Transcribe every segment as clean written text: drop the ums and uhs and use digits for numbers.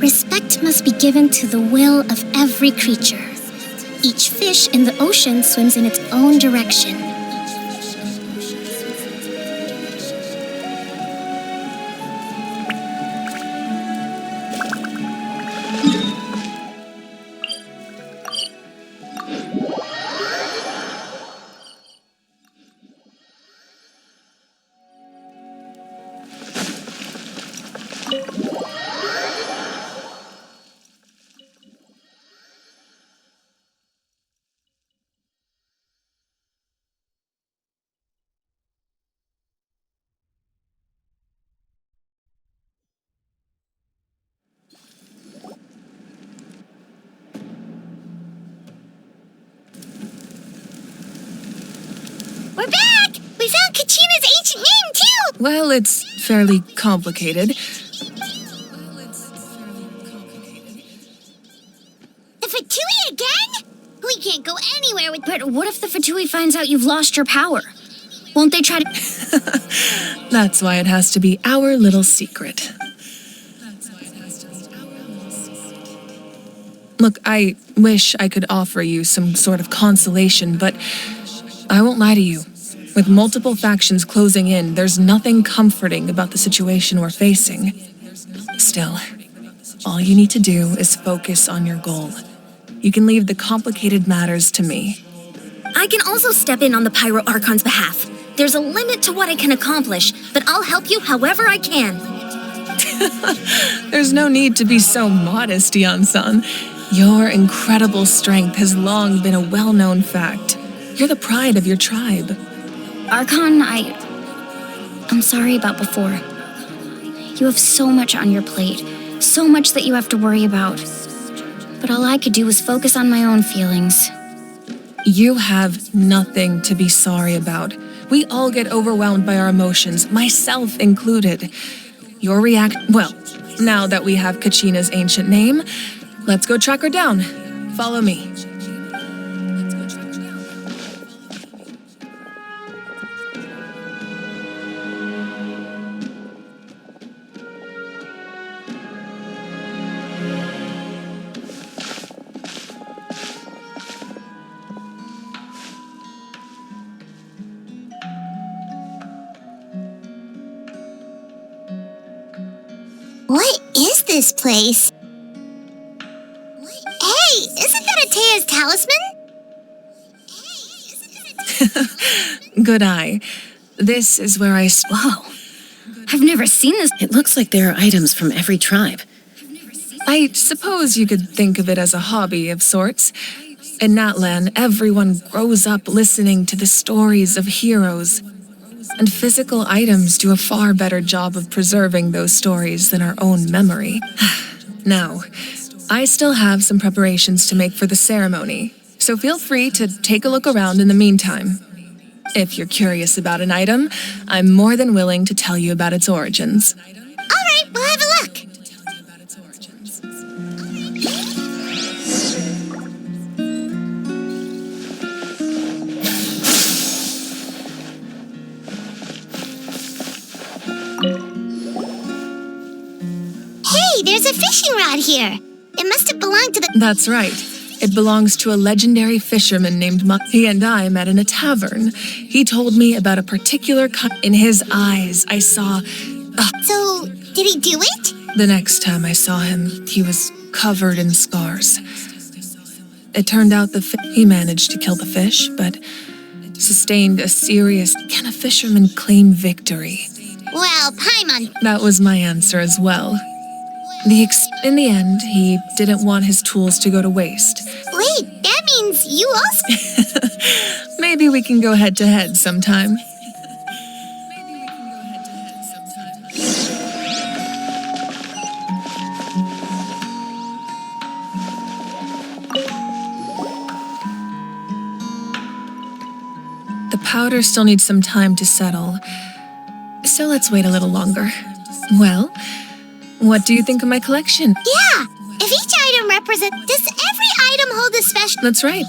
Respect must be given to the will of every creature. Each fish in the ocean swims in its own direction. We're back! We found Kachina's ancient name, too! Well, it's fairly complicated. The Fatui again? We can't go anywhere with... But what if the Fatui finds out you've lost your power? Won't they try to... That's why it has to be our little secret. Look, I wish I could offer you some sort of consolation, but I won't lie to you. With multiple factions closing in, there's nothing comforting about the situation we're facing. Still, all you need to do is focus on your goal. You can leave the complicated matters to me. I can also step in on the Pyro Archon's behalf. There's a limit to what I can accomplish, but I'll help you however I can. There's no need to be so modest, Yan-san. Your incredible strength has long been a well-known fact. You're the pride of your tribe. Archon, I'm sorry about before. You have so much on your plate, so much that you have to worry about. But all I could do was focus on my own feelings. You have nothing to be sorry about. We all get overwhelmed by our emotions, myself included. Well, now that we have Kachina's ancient name, let's go track her down. Follow me. What is this place? Hey, isn't that Atea's talisman? Good eye. This is where Whoa. I've never seen this. It looks like there are items from every tribe. I suppose you could think of it as a hobby of sorts. In Natlan, everyone grows up listening to the stories of heroes. And physical items do a far better job of preserving those stories than our own memory. Now, I still have some preparations to make for the ceremony, so feel free to take a look around in the meantime. If you're curious about an item, I'm more than willing to tell you about its origins. All right, we'll have a look. Hey, there's a fishing rod here. It must have belonged to the... That's right. It belongs to a legendary fisherman named He and I met in a tavern. He told me about a particular cut in his eyes. I saw... So, did he do it? The next time I saw him, he was covered in scars. It turned out he managed to kill the fish, but sustained a serious... Can a fisherman claim victory? Well, Paimon... That was my answer as well. In the end, he didn't want his tools to go to waste. Wait, that means you also... Maybe we can go head-to-head sometime. The powder still needs some time to settle, so let's wait a little longer. Well, what do you think of my collection? Yeah, if each item represents... Does every item hold a special... That's right.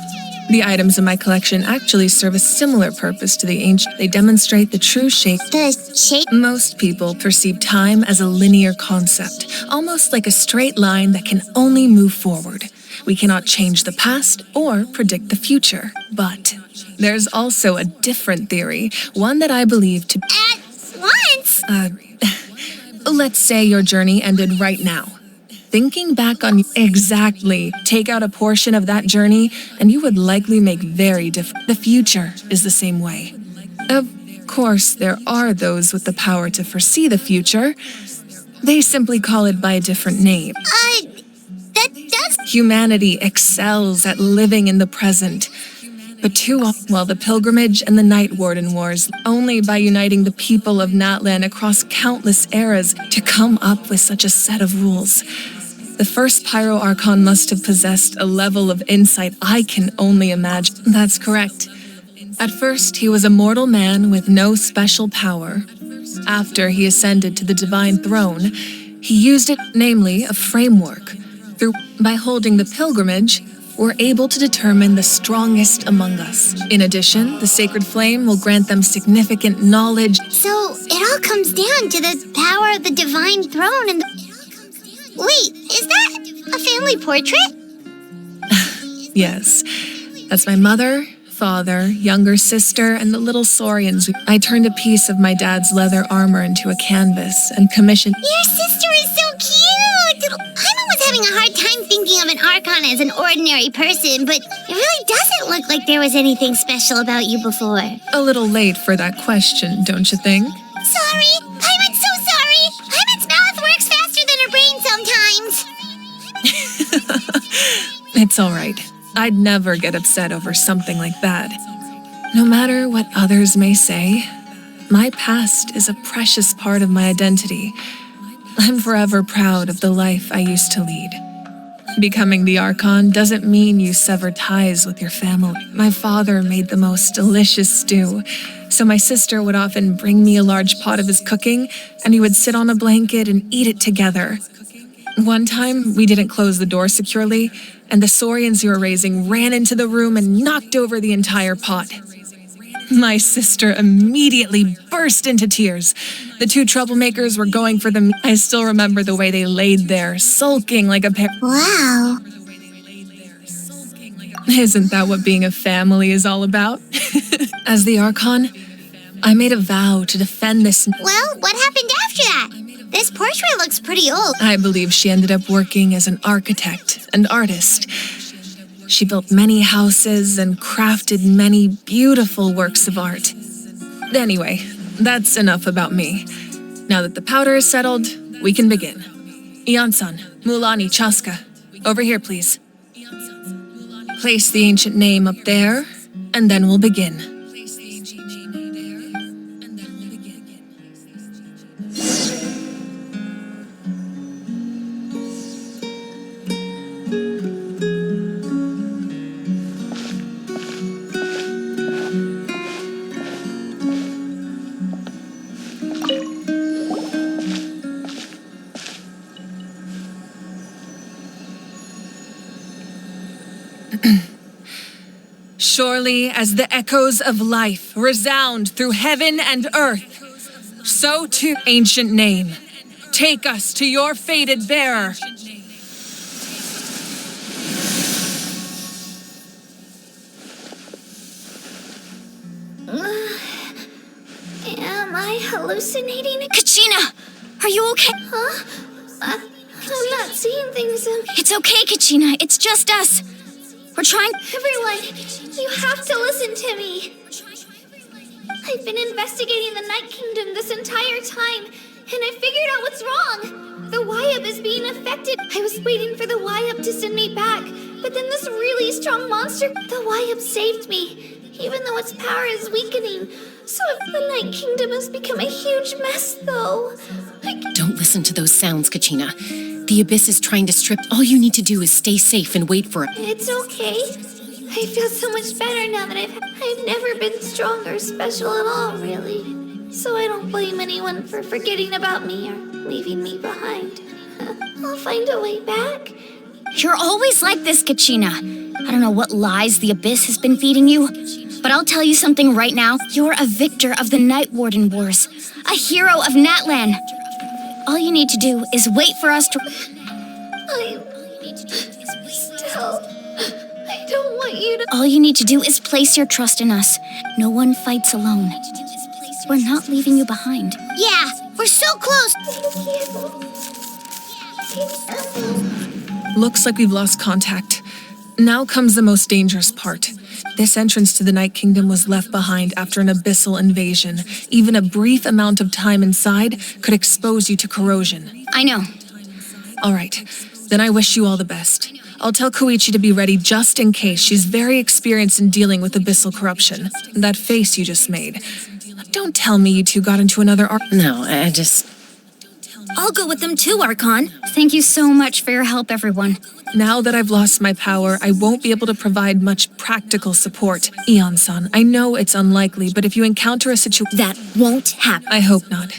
The items in my collection actually serve a similar purpose to the ancient. They demonstrate the true shape. The shape? Most people perceive time as a linear concept, almost like a straight line that can only move forward. We cannot change the past or predict the future. But there's also a different theory, one that I believe to... At once? Let's say your journey ended right now. Thinking back on exactly, take out a portion of that journey, and you would likely make very different. The future is the same way. Of course, there are those with the power to foresee the future. They simply call it by a different name. That does... Humanity excels at living in the present. But too often, the pilgrimage and the Night Warden Wars, only by uniting the people of Natlan across countless eras to come up with such a set of rules. The first Pyro Archon must have possessed a level of insight I can only imagine. That's correct. At first, he was a mortal man with no special power. After he ascended to the divine throne, he used it, namely a framework. By holding the pilgrimage, we're able to determine the strongest among us. In addition, the sacred flame will grant them significant knowledge. So, it all comes down to the power of the divine throne and the... Wait, is that a family portrait? Yes, that's my mother, father, younger sister, and the little Saurians. I turned a piece of my dad's leather armor into a canvas and commissioned... Your sister is so cute! I'm always having a hard time thinking of an Archon as an ordinary person, but it really doesn't look like there was anything special about you before. A little late for that question, don't you think? Sorry! I'm so sorry! Hyman's mouth works faster than her brain sometimes! It's all right. I'd never get upset over something like that. No matter what others may say, my past is a precious part of my identity. I'm forever proud of the life I used to lead. Becoming the Archon doesn't mean you sever ties with your family. My father made the most delicious stew, so my sister would often bring me a large pot of his cooking, and we would sit on a blanket and eat it together. One time, we didn't close the door securely, and the Saurians you were raising ran into the room and knocked over the entire pot. My sister immediately burst into tears. The two troublemakers were going for them. I still remember the way they laid there, sulking like a pair. Wow. Isn't that what being a family is all about? As the Archon, I made a vow to defend this. Well, what happened after that? This portrait looks pretty old. I believe she ended up working as an architect and artist. She built many houses and crafted many beautiful works of art. Anyway, that's enough about me. Now that the powder is settled, we can begin. Ian-san, Mulani, Chaska, over here, please. Place the ancient name up there, and then we'll begin. Surely as the echoes of life resound through heaven and earth, so too, ancient name, take us to your fated bearer. Am I hallucinating? Kachina! Are you okay? Huh? I'm not seeing things. It's okay, Kachina. It's just us. We're trying... Everyone, you have to listen to me. I've been investigating the Night Kingdom this entire time, and I figured out what's wrong. The Wyup is being affected. I was waiting for the Wyup to send me back, but then this really strong monster, the Wyup saved me, even though its power is weakening. So the Night Kingdom has become a huge mess, though. Don't listen to those sounds, Kachina. The Abyss is trying to strip. All you need to do is stay safe and wait for it. It's okay. I feel so much better now that I've never been strong or special at all, really. So I don't blame anyone for forgetting about me or leaving me behind. I'll find a way back. You're always like this, Kachina. I don't know what lies the Abyss has been feeding you, but I'll tell you something right now. You're a victor of the Night Warden Wars, a hero of Natlan. All you need to do is wait for us to... I don't want you to... All you need to do is place your trust in us. No one fights alone. We're not leaving you behind. Yeah, we're so close. Looks like we've lost contact. Now comes the most dangerous part. This entrance to the Night Kingdom was left behind after an abyssal invasion. Even a brief amount of time inside could expose you to corrosion. I know. All right, then I wish you all the best. I'll tell Koichi to be ready just in case. She's very experienced in dealing with abyssal corruption. That face you just made. Don't tell me you two got into another No, I'll go with them too, Archon. Thank you so much for your help, everyone. Now that I've lost my power, I won't be able to provide much practical support. Eon-san, I know it's unlikely, but if you encounter a situation... That won't happen. I hope not.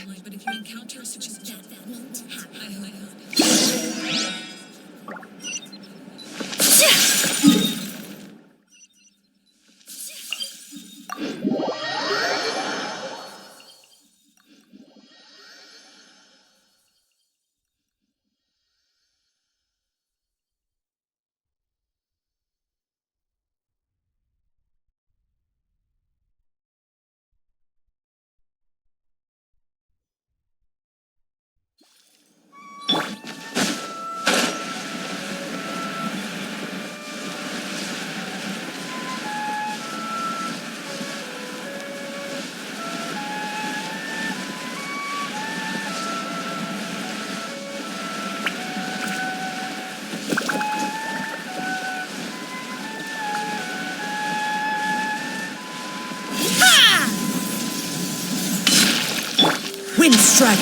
Wind strike!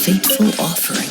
Fateful offering.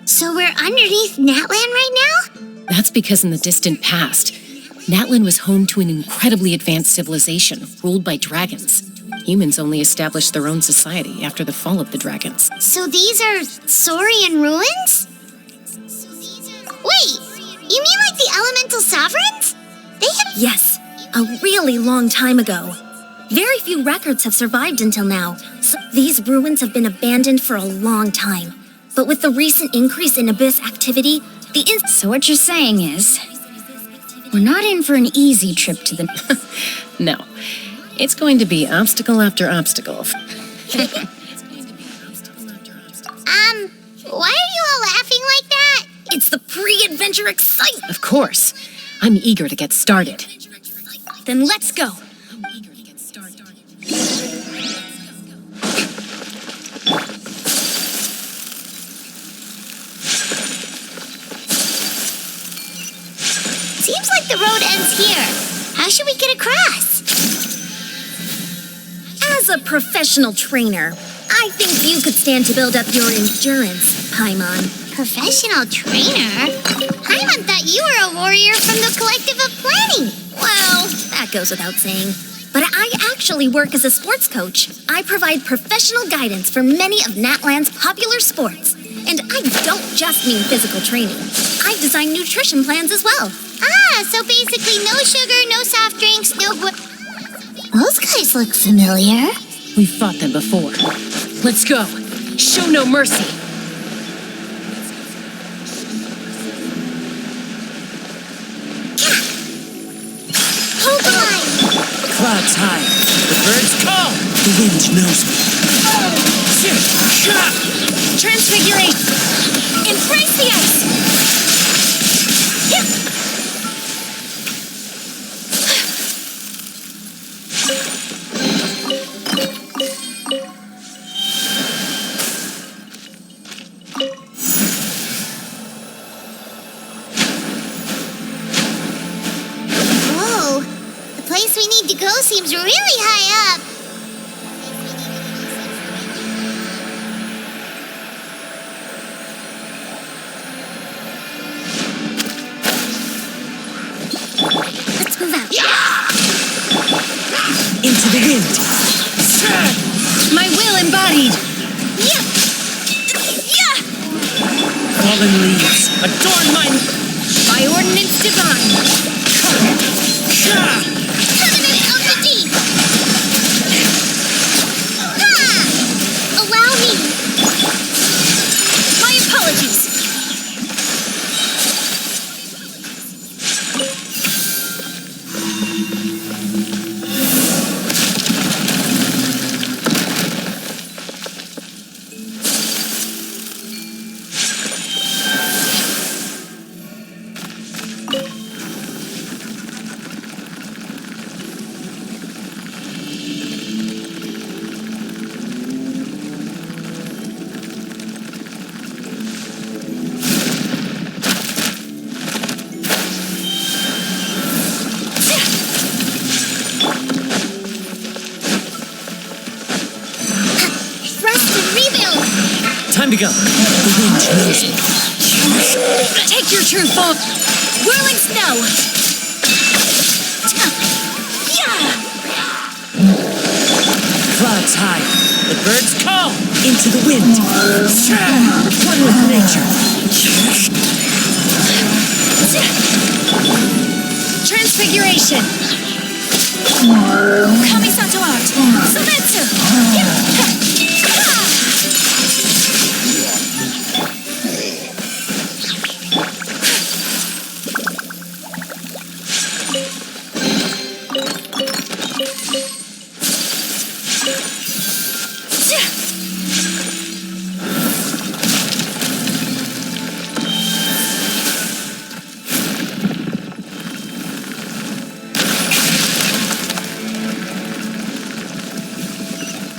So we're underneath Natlan right now? That's because in the distant past, Natlan was home to an incredibly advanced civilization ruled by dragons. Humans only established their own society after the fall of the dragons. So these are Saurian ruins? Wait, you mean like the elemental sovereigns? They have... Yes, a really long time ago. Very few records have survived until now, so these ruins have been abandoned for a long time. But with the recent increase in Abyss activity, So what you're saying is, we're not in for an easy trip to the... No, it's going to be obstacle after obstacle. Why are you all laughing like that? It's the pre-adventure excitement! Of course, I'm eager to get started. Then let's go! Seems like the road ends here. How should we get across? As a professional trainer, I think you could stand to build up your endurance, Paimon. Professional trainer? Paimon thought you were a warrior from the Collective of Planning. Well, that goes without saying. but I actually work as a sports coach. I provide professional guidance for many of Natland's popular sports. And I don't just mean physical training. I design nutrition plans as well. Ah, so basically no sugar, no soft drinks, no Those guys look familiar. We've fought them before. Let's go. Show no mercy. Hold on! Clouds high. The birds call. The wind knows me. Transfigurate! Embrace the ice! Whoa, the place we need to go seems really high up. Let's move out. Into the wind. My will embodied. Fallen leaves. Adorn my... By ordinance divine. Covenant of the Deep! Ah! Allow me! My apologies. Time to go. The wind knows me. Take your true form. Whirling snow. Clouds high. The birds call. Into the wind. One with nature. Transfiguration. Kamisato art. Sumetsu.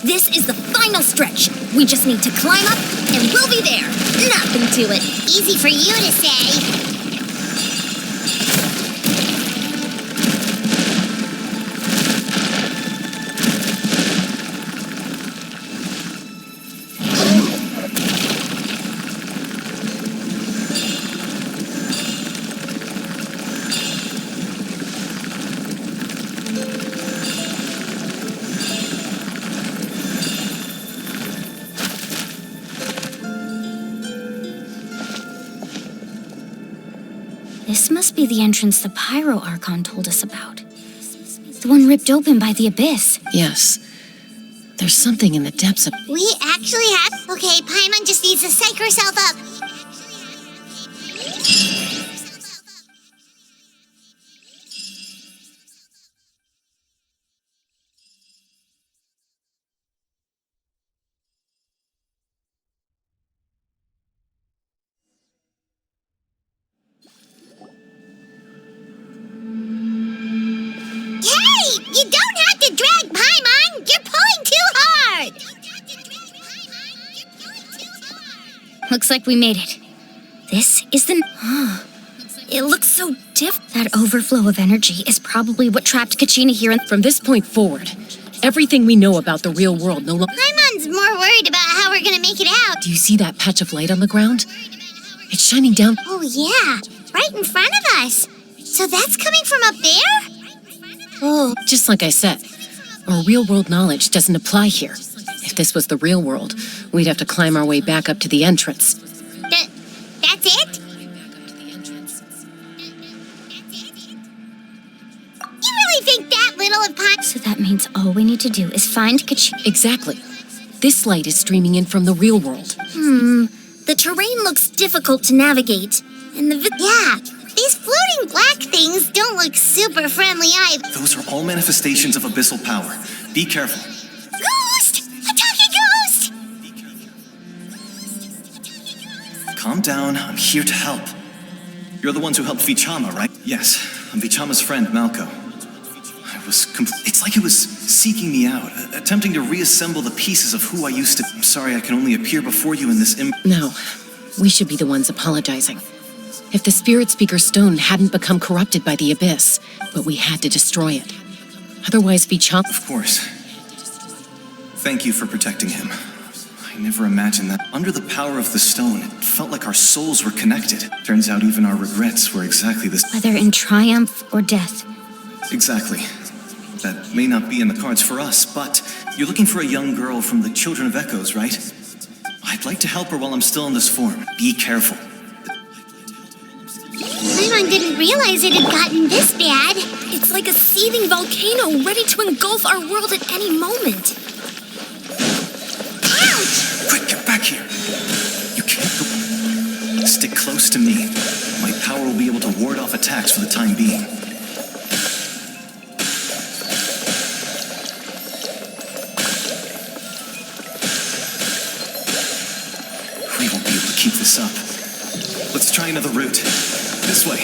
This is the final stretch. We just need to climb up, and we'll be there. Nothing to it. Easy for you to say. This must be the entrance the Pyro Archon told us about. The one ripped open by the abyss. Yes. There's something in the depths of... We actually have... Okay, Paimon just needs to psych herself up. Hey! You don't have to drag Paimon! You're pulling too hard! Looks like we made it. This is the... It looks so different. That overflow of energy is probably what trapped Kachina here. From this point forward, everything we know about the real world no longer... Paimon's more worried about how we're gonna make it out. Do you see that patch of light on the ground? It's shining down... Oh yeah, right in front of us. So that's coming from up there? Oh, just like I said, Our real-world knowledge doesn't apply here. If this was the real world, we'd have to climb our way back up to the entrance. That's it? You really think that little of Pine? So that means all we need to do is find Kachina. Exactly. This light is streaming in from the real world. The terrain looks difficult to navigate. And Yeah, these floating black things don't look super friendly either. Those are all manifestations of abyssal power. Be careful. Ghost! A talking ghost! Calm down. I'm here to help. You're the ones who helped Vichama, right? Yes, I'm Vichama's friend, Malco. It's like it was seeking me out, attempting to reassemble the pieces of who I used to. I'm sorry I can only appear before you in this No, we should be the ones apologizing. If the Spirit Speaker stone hadn't become corrupted by the Abyss, but we had to destroy it. Otherwise, Vichama... Of course. Thank you for protecting him. I never imagined that. Under the power of the stone, it felt like our souls were connected. Turns out even our regrets were exactly this. whether in triumph or death. Exactly. That may not be in the cards for us, but you're looking for a young girl from the Children of Echoes, right? I'd like to help her while I'm still in this form. Be careful. Paimon didn't realize it had gotten this bad. It's like a seething volcano ready to engulf our world at any moment. Quick, get back here. You can't go. Stick close to me. My power will be able to ward off attacks for the time being. We won't be able to keep this up. Let's try another route. This way.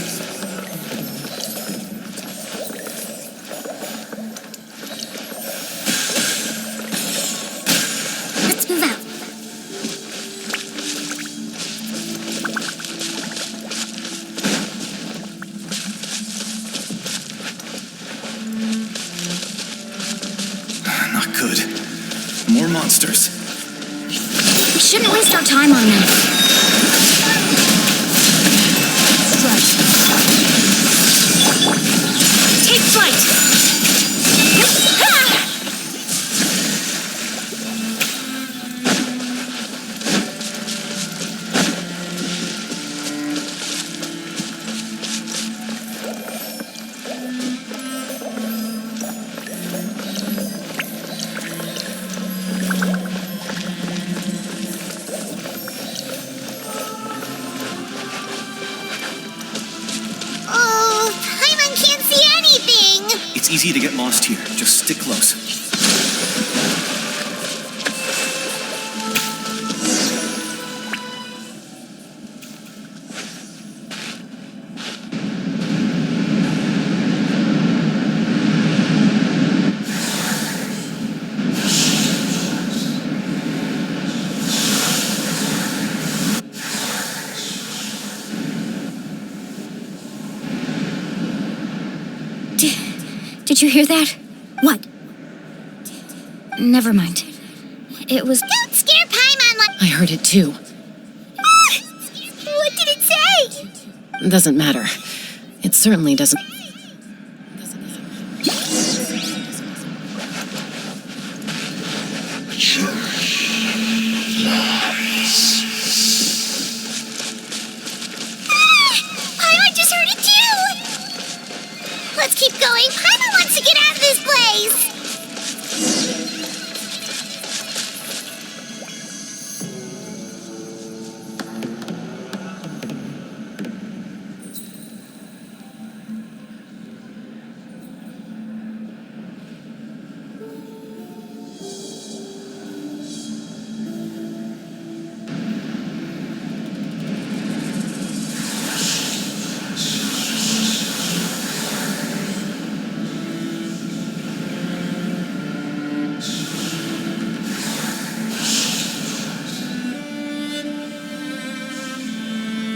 Let's move out. Not good. More monsters. We shouldn't waste our time on them. Take flight! Oh, Paimon can't see anything. It's easy to get lost here. Just stick close. Did you hear that? What? Never mind. It was... Don't scare Paimon like... I heard it too. What did it say? Doesn't matter. It certainly doesn't... Paimon just heard it too. Let's keep going. Paimon wants to get out of this place.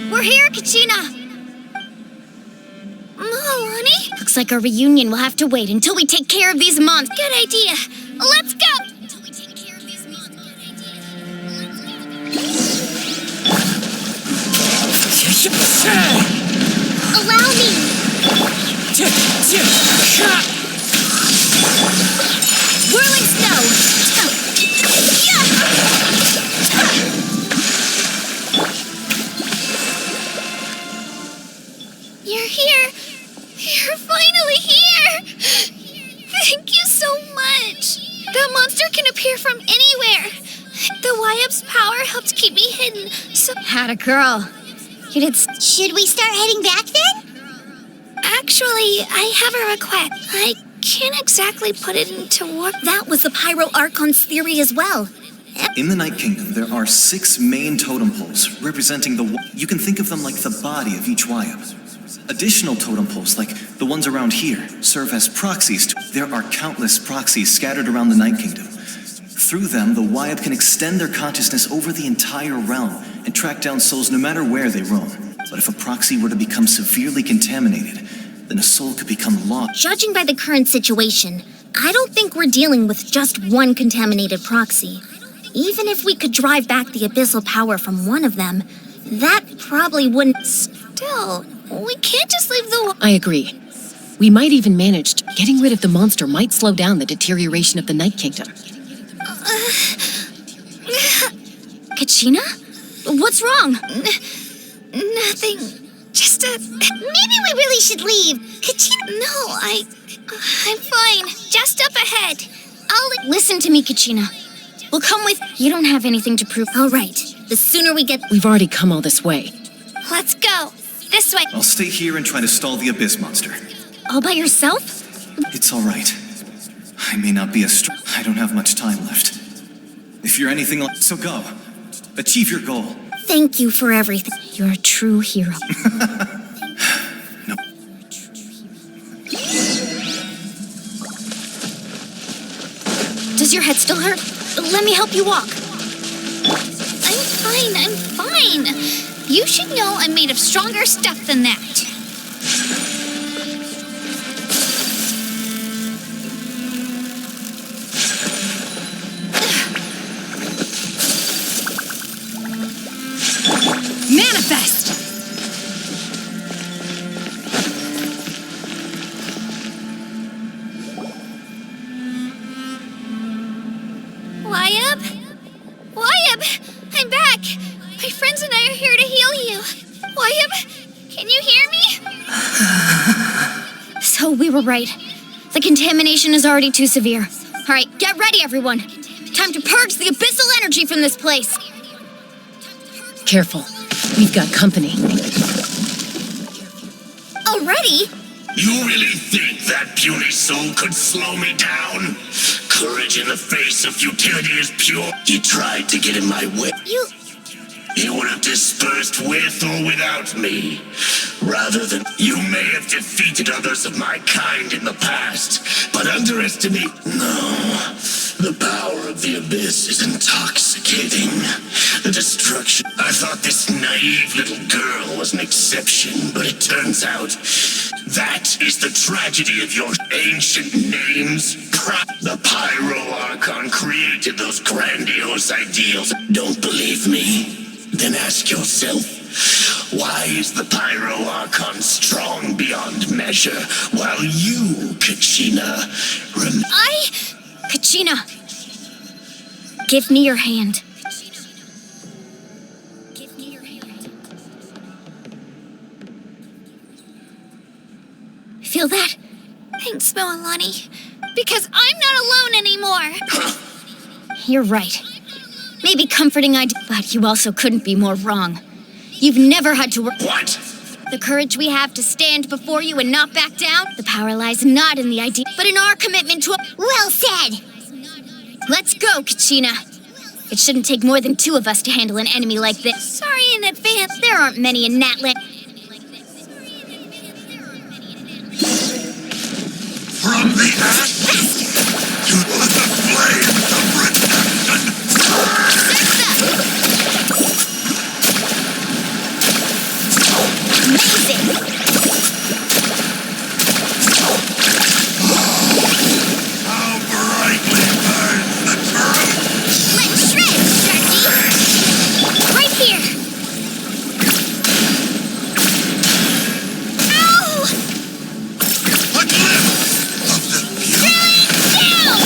We're here, Kachina! Oh, honey? Looks like our reunion will have to wait until we take care of these monsters. Good idea. Let's go. Allow me. Whirling snow! You're here! You're finally here! Thank you so much! The monster can appear from anywhere! The YUP's power helped keep me hidden, so... Had a girl. You did. Should we start heading back then? Actually, I have a request. I can't exactly put it into words. That was the Pyro Archon's theory as well. In the Night Kingdom, there are 6 main totem poles representing you can think of them like the body of each YUP. Additional totem poles, like the ones around here, serve as proxies. There are countless proxies scattered around the Night Kingdom. Through them, the YUP can extend their consciousness over the entire realm and track down souls no matter where they roam. But if a proxy were to become severely contaminated, then a soul could become lost. Judging by the current situation, I don't think we're dealing with just one contaminated proxy. Even if we could drive back the abyssal power from one of them, that probably wouldn't... Still, we can't just leave the... I agree. We might even manage to... Getting rid of the monster might slow down the deterioration of the Night Kingdom. Kachina? What's wrong? Nothing. Just a... Maybe we really should leave. Kachina... No, I'm fine. Just up ahead. Listen to me, Kachina. We'll come with... You don't have anything to prove. All right. The sooner we get... We've already come all this way. Let's go. This way. I'll stay here and try to stall the Abyss monster. All by yourself? It's all right. I may not be as strong. I don't have much time left. If you're anything like... So go. Achieve your goal. Thank you for everything. You're a true hero. No. Does your head still hurt? Let me help you walk. I'm fine. You should know I'm made of stronger stuff than that. Manifest! YUP? YUP! I'm back! My friends and I are here to heal you. YUP, can you hear me? So we were right. The contamination is already too severe. All right, get ready, everyone. Time to purge the abyssal energy from this place. Careful. We've got company. Already? You really think that puny soul could slow me down? Courage in the face of futility is pure. He tried to get in my way. He would have dispersed with or without me. Rather than you may have defeated others of my kind in the past, but underestimate... No. The power of the Abyss is intoxicating. The destruction... I thought this naive little girl was an exception, but it turns out... That is the tragedy of your ancient names. The Pyro Archon created those grandiose ideals. Don't believe me? Then ask yourself, why is the Pyro Archon strong beyond measure, while you, Kachina, Kachina, give me your hand. Feel that? Thanks, Moalani. Because I'm not alone anymore. You're right. Maybe comforting but you also couldn't be more wrong. You've never had to work. What? The courage we have to stand before you and not back down, the power lies not in the idea, but in our commitment to Well said! Let's go, Kachina. It shouldn't take more than 2 of us to handle an enemy like this. Sorry in advance. There aren't many in Natland. From the ashes to the flames of redemption. Amazing! How brightly burns the truth! Let's shred, Sharky! Right here! A glimpse of the beauty. Down!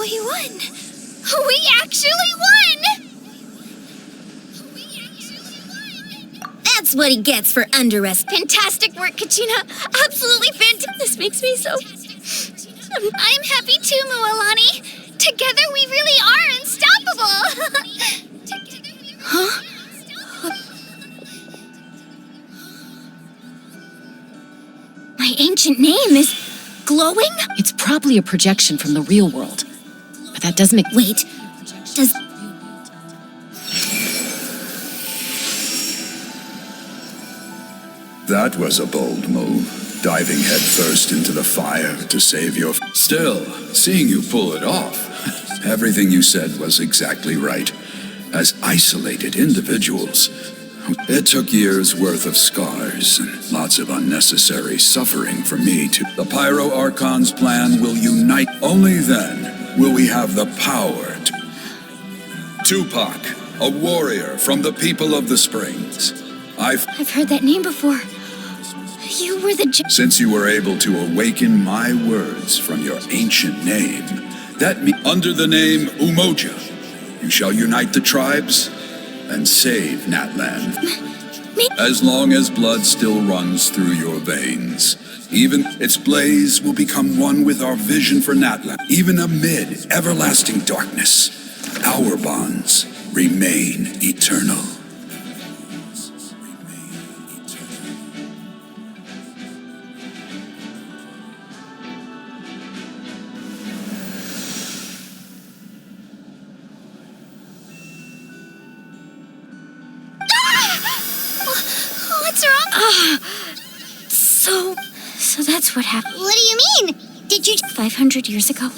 We won! We actually won! That's what he gets for underestimate. Fantastic work, Kachina. Absolutely fantastic. This makes me so... I'm happy too, Mualani. Together we really are unstoppable. Huh? My ancient name is glowing? It's probably a projection from the real world. But that doesn't make... Wait, does... That was a bold move, diving headfirst into the fire to save your... Still, seeing you pull it off, everything you said was exactly right. As isolated individuals, it took years' worth of scars and lots of unnecessary suffering for me to... The Pyro Archon's plan will unite. Only then will we have the power to... Tupac, a warrior from the people of the Springs. I've heard that name before. You were the... Since you were able to awaken my words from your ancient name, under the name Umoja, you shall unite the tribes and save Natlan. As long as blood still runs through your veins, even its blaze will become one with our vision for Natlan. Even amid everlasting darkness, our bonds remain eternal. What's wrong? So that's what happened. What do you mean? Did you... 500 years ago,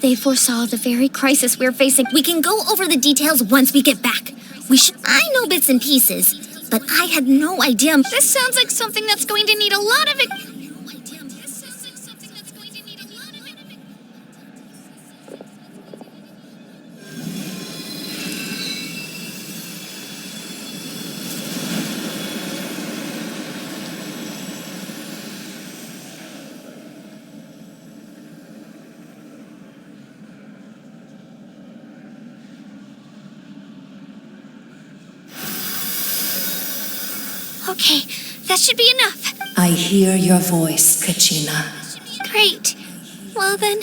they foresaw the very crisis we're facing. We can go over the details once we get back. I know bits and pieces, but I had no idea. This sounds like something that's going to need a lot of it. Okay, that should be enough. I hear your voice, Kachina. Great. Well then,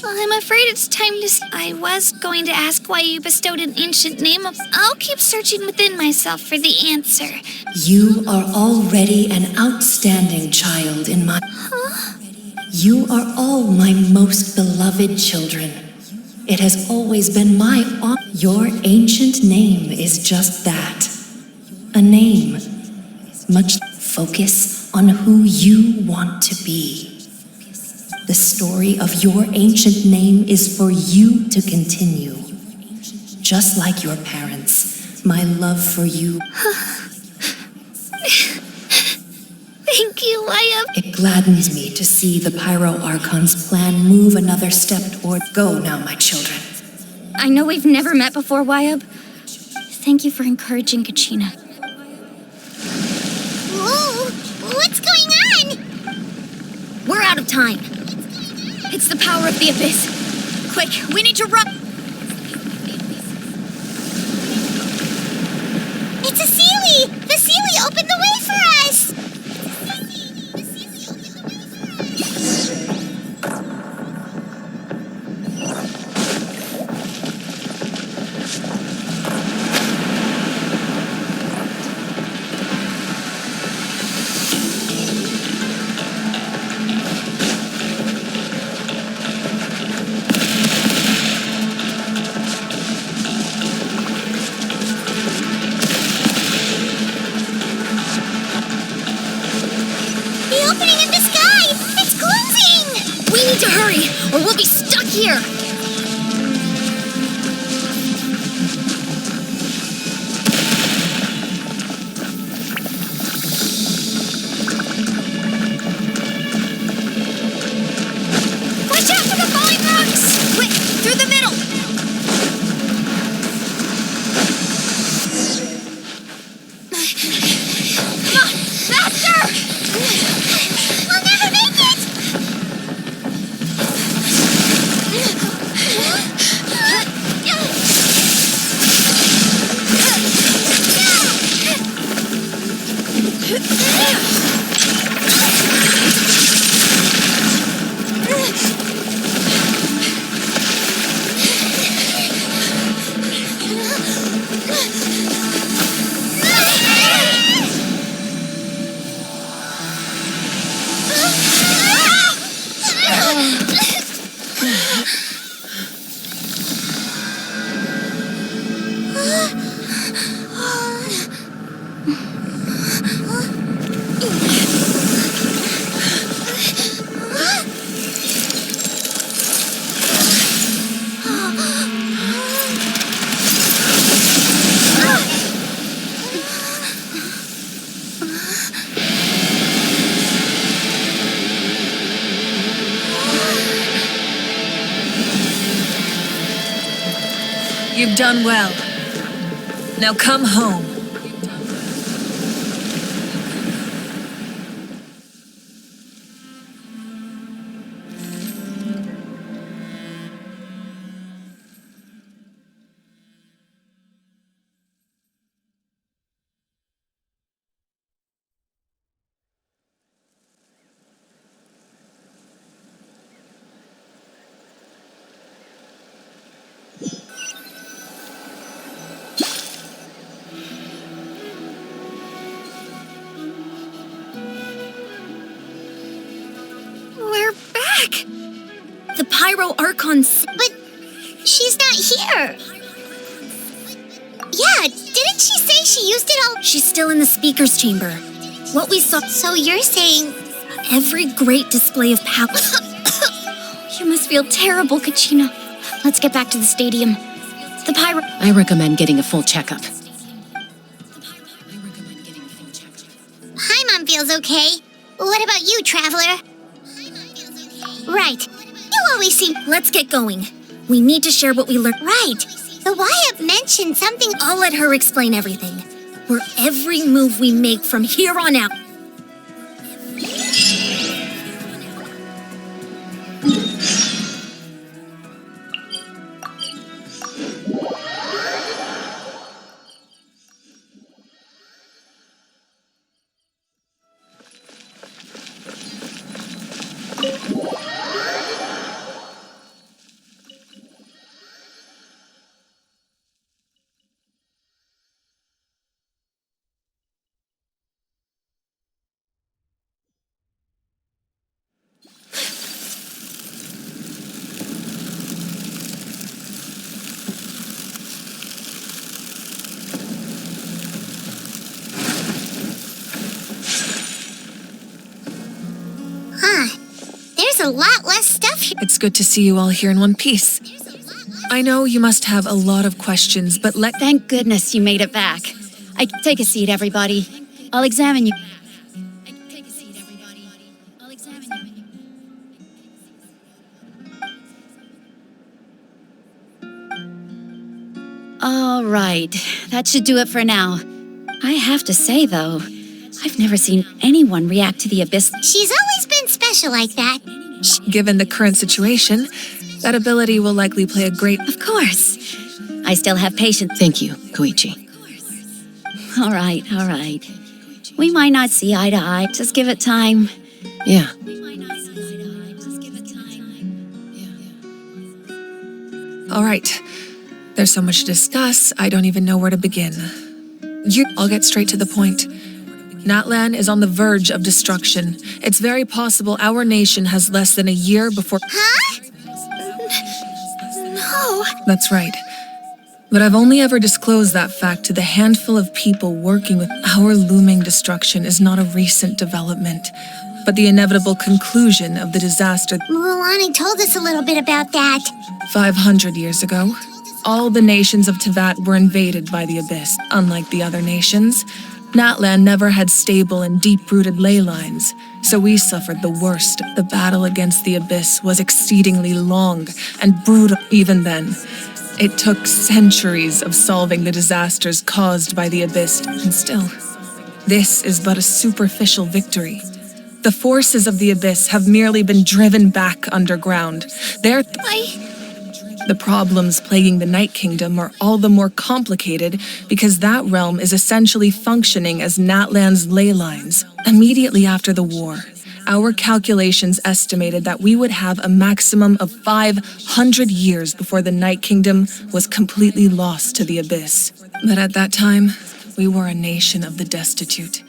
I'm afraid it's time to... I was going to ask why you bestowed an ancient name. I'll keep searching within myself for the answer. You are already an outstanding child in my... Huh? You are all my most beloved children. It has always been my honor. Your ancient name is just that. A name. Much focus on who you want to be. The story of your ancient name is for you to continue. Just like your parents, my love for you. Thank you, Wyatt. It gladdens me to see the Pyro Archon's plan move another step toward... Go now, my children. I know we've never met before, Wyatt. Thank you for encouraging Kachina. Whoa! What's going on? We're out of time. It's the power of the abyss. Quick, we need to run. It's a Sealy! The Sealy opened the way for us! To hurry, or we'll be stuck here. Watch out for the falling rocks! Quick, through the middle. Come on, faster! We'll never make it! You've done well. Now come home. We're back! The Pyro Archon. But she's not here. Yeah, didn't she say she used it all? She's still in the speaker's chamber. What we saw. So you're saying... Every great display of power. You must feel terrible, Kachina. Let's get back to the stadium. The Pyro. I recommend getting a full checkup. Paimon feels okay. What about you, Traveler? Right. You always seem... Let's get going. We need to share what we learned. Right. The Wyab mentioned something... I'll let her explain everything. Where every move we make from here on out. Huh. There's a lot less stuff here. It's good to see you all here in one piece. I know you must have a lot of questions, but Thank goodness you made it back. Take a seat, everybody. I'll examine you. All right, that should do it for now. I have to say, though, I've never seen anyone react to the abyss. She's always been special like that. given the current situation, that ability will likely play a great... Of course. I still have patience. Thank you, Koichi. All right, all right. We might not see eye to eye. Just give it time. Yeah. All right. There's so much to discuss, I don't even know where to begin. I'll get straight to the point. Natlan is on the verge of destruction. It's very possible our nation has less than a year before... Huh? No. That's right. But I've only ever disclosed that fact to the handful of people working with our looming destruction is not a recent development, but the inevitable conclusion of the disaster. Mulani told us a little bit about that. 500 years ago, all the nations of Teyvat were invaded by the Abyss. Unlike the other nations, Natlan never had stable and deep-rooted ley lines, so we suffered the worst. The battle against the Abyss was exceedingly long and brutal. Even then, it took centuries of solving the disasters caused by the Abyss, and still, this is but a superficial victory. The forces of the Abyss have merely been driven back underground. The problems plaguing the Night Kingdom are all the more complicated because that realm is essentially functioning as Natlan's ley lines. Immediately after the war, our calculations estimated that we would have a maximum of 500 years before the Night Kingdom was completely lost to the Abyss. But at that time, we were a nation of the destitute.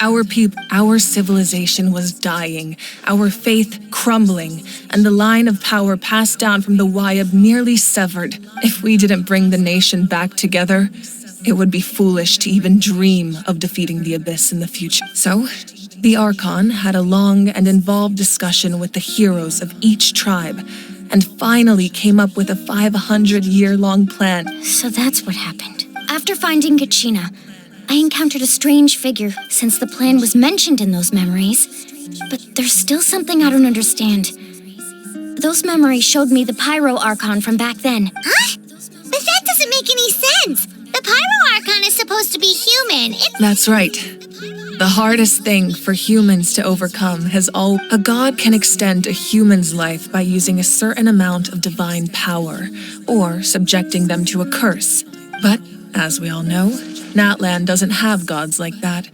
Our people, our civilization was dying, our faith crumbling, and the line of power passed down from the Wyab nearly severed. If we didn't bring the nation back together, it would be foolish to even dream of defeating the Abyss in the future. So, the Archon had a long and involved discussion with the heroes of each tribe, and finally came up with a 500-year-long plan. So that's what happened. After finding Kachina, I encountered a strange figure since the plan was mentioned in those memories. But there's still something I don't understand. Those memories showed me the Pyro Archon from back then. Huh? But that doesn't make any sense. The Pyro Archon is supposed to be human. That's right. The hardest thing for humans to overcome has a god can extend a human's life by using a certain amount of divine power, or subjecting them to a curse. But, as we all know, Natlan doesn't have gods like that.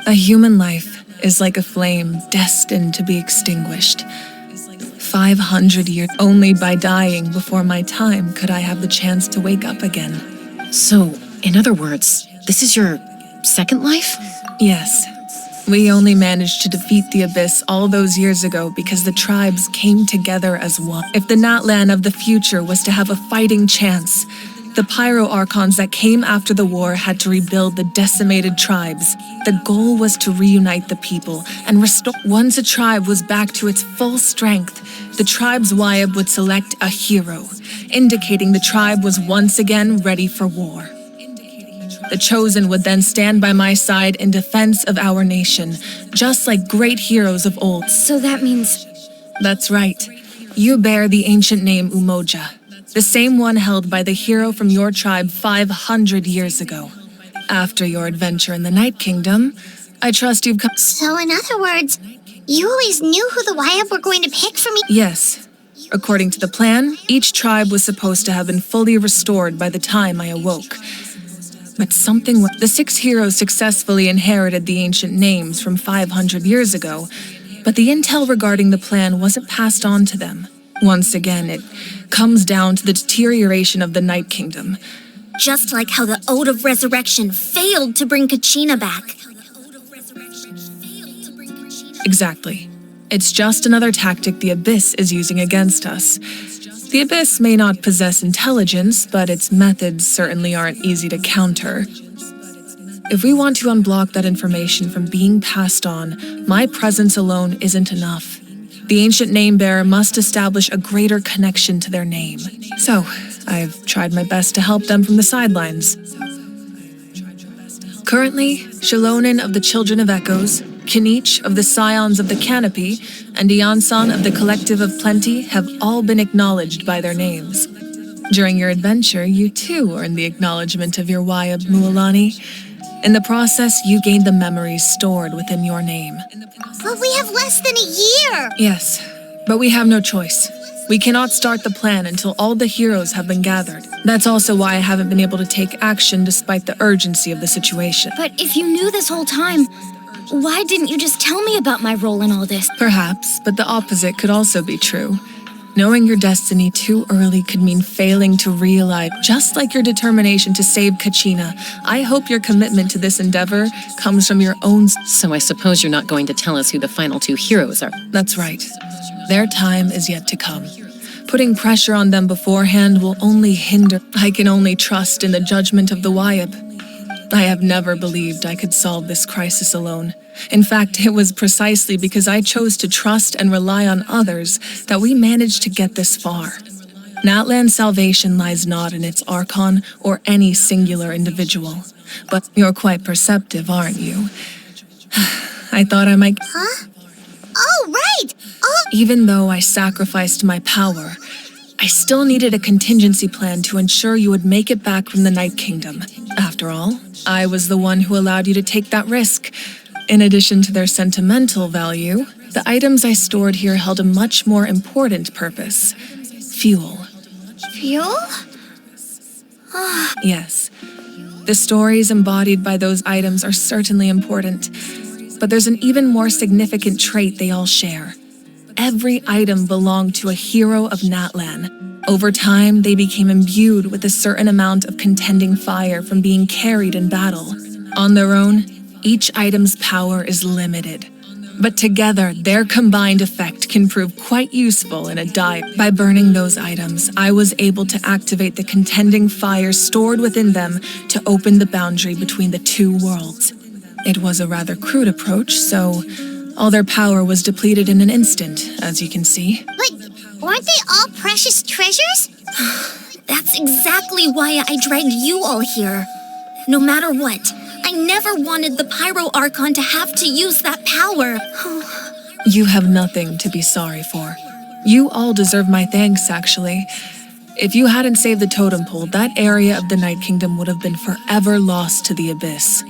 A human life is like a flame destined to be extinguished. 500 years, only by dying before my time could I have the chance to wake up again. So, in other words, this is your second life? Yes. We only managed to defeat the Abyss all those years ago because the tribes came together as one. If the Natlan of the future was to have a fighting chance, the Pyro Archons that came after the war had to rebuild the decimated tribes. The goal was to reunite the people and restore. Once a tribe was back to its full strength, the tribe's Wyab would select a hero, indicating the tribe was once again ready for war. The Chosen would then stand by my side in defense of our nation, just like great heroes of old. So that means... That's right. You bear the ancient name Umoja, the same one held by the hero from your tribe 500 years ago. After your adventure in the Night Kingdom, I trust you've come... So in other words, you always knew who the Wyab were going to pick for me? Yes. According to the plan, each tribe was supposed to have been fully restored by the time I awoke. But the 6 heroes successfully inherited the ancient names from 500 years ago, but the intel regarding the plan wasn't passed on to them. Once again, it comes down to the deterioration of the Night Kingdom. Just like how the Ode of Resurrection failed to bring Kachina back. Exactly. It's just another tactic the Abyss is using against us. The Abyss may not possess intelligence, but its methods certainly aren't easy to counter. If we want to unblock that information from being passed on, my presence alone isn't enough. The ancient name-bearer must establish a greater connection to their name. So, I've tried my best to help them from the sidelines. Currently, Shalonin of the Children of Echoes, Kinich of the Scions of the Canopy, and Iansan of the Collective of Plenty have all been acknowledged by their names. During your adventure, you too earned the acknowledgement of your Wyab Mualani. In the process, you gained the memories stored within your name. But we have less than a year! Yes, but we have no choice. We cannot start the plan until all the heroes have been gathered. That's also why I haven't been able to take action despite the urgency of the situation. But if you knew this whole time, why didn't you just tell me about my role in all this? Perhaps, but the opposite could also be true. Knowing your destiny too early could mean failing to realize, just like your determination to save Kachina. I hope your commitment to this endeavor comes from your own... So I suppose you're not going to tell us who the final 2 heroes are. That's right. Their time is yet to come. Putting pressure on them beforehand will only hinder... I can only trust in the judgment of the Wyab. I have never believed I could solve this crisis alone. In fact, it was precisely because I chose to trust and rely on others that we managed to get this far. Natlan's salvation lies not in its archon or any singular individual. But you're quite perceptive, aren't you? I thought I might... Huh? Oh, right! Oh! Even though I sacrificed my power, I still needed a contingency plan to ensure you would make it back from the Night Kingdom. After all, I was the one who allowed you to take that risk. In addition to their sentimental value, the items I stored here held a much more important purpose. Fuel. Fuel? Yes. The stories embodied by those items are certainly important, but there's an even more significant trait they all share. Every item belonged to a hero of Natlan. Over time, they became imbued with a certain amount of contending fire from being carried in battle. On their own, each item's power is limited. But together, their combined effect can prove quite useful in a dive. By burning those items, I was able to activate the contending fire stored within them to open the boundary between the 2 worlds. It was a rather crude approach, so all their power was depleted in an instant, as you can see. But aren't they all precious treasures? That's exactly why I dragged you all here. No matter what, I never wanted the Pyro Archon to have to use that power. You have nothing to be sorry for. You all deserve my thanks, actually. If you hadn't saved the totem pole, that area of the Night Kingdom would have been forever lost to the abyss.